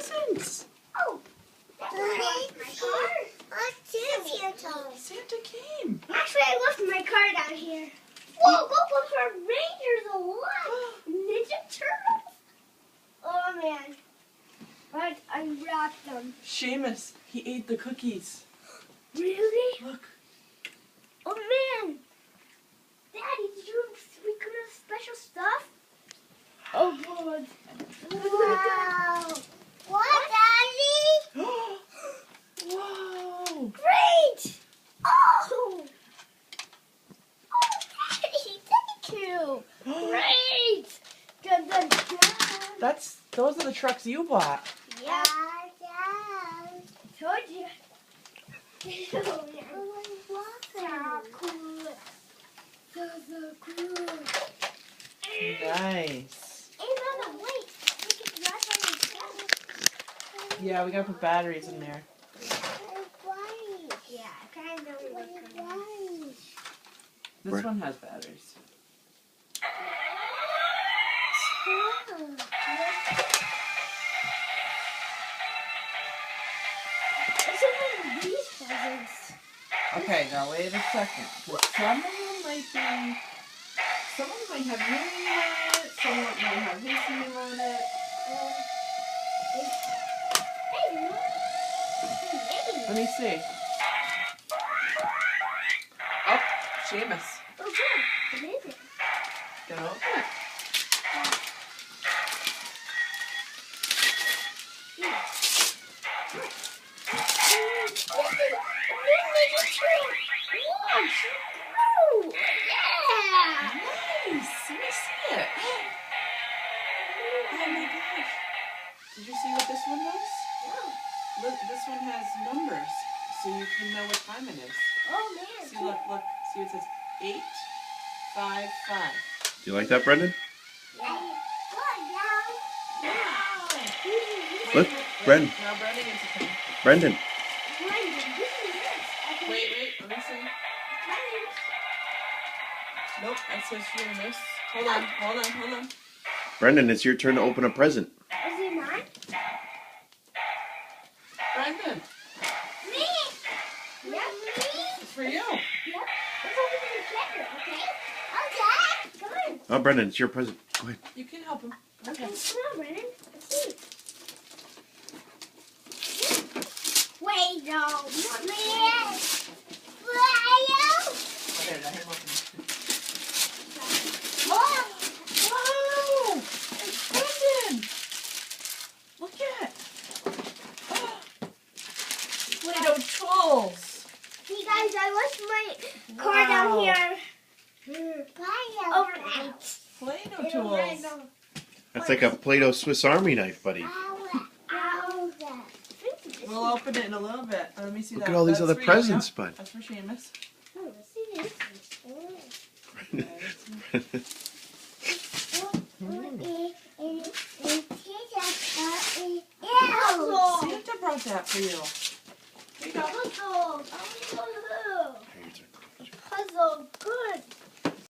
presents. Oh, that's my car. Santa came. Actually, I left my car down here. Whoa, go look for Rangers alive. Ninja Turtles. Oh, man. But I wrapped them. Seamus, he ate the cookies. Really? Look. Oh, man. Daddy, did you we could have special stuff? Oh, God. Wow. What, Daddy? Whoa. Great! Oh! Oh, Daddy, thank you! Great! Dun, dun, dun. Those are the trucks you bought. Yeah. Told you. So cool. So cool. Nice. Hey, Mama, wait. We can drive on the side. Yeah, we gotta put batteries in there. Yeah, kind of. This one has batteries. Okay, now wait a second. 'Cause some of them might have your name on it, some of them might have his name on it. Let me see. Oh, Seamus. Oh, good. What is it? Gonna open it. Nice. Let me see it. Oh my gosh. Did you see what this one does? Look, this one has numbers, so you can know what time it is. Oh, man. See, look. See, it says 8:55. Do you like that, Brendan? Look, Brendan. Now Brendan gets a pen. Brendan. Wait, let me see. Nope, that says Seamus. Hold on. Brendan, it's your turn to open a present. Is it mine? Brendan, Me! Yep, me! it's for you. Yep. Let's open the checker, okay? Okay! Come on. Oh, Brendan, it's your present. Go ahead. You can help him. Okay, Okay. come on, Brennan. Let's see. Wait, no. Not me. Okay, let him open it. Oh! Wow! It's Brendan! Look at Play-Doh tools! See, guys, I left my car down here. Overnight. Play-Doh tools. That's like a Play-Doh Swiss Army knife, buddy. We'll open it in a little bit. Let me see Look that. at all these That's other for you, presents, yeah? bud. That's for Seamus. Oh, let's see this. Santa brought that for you.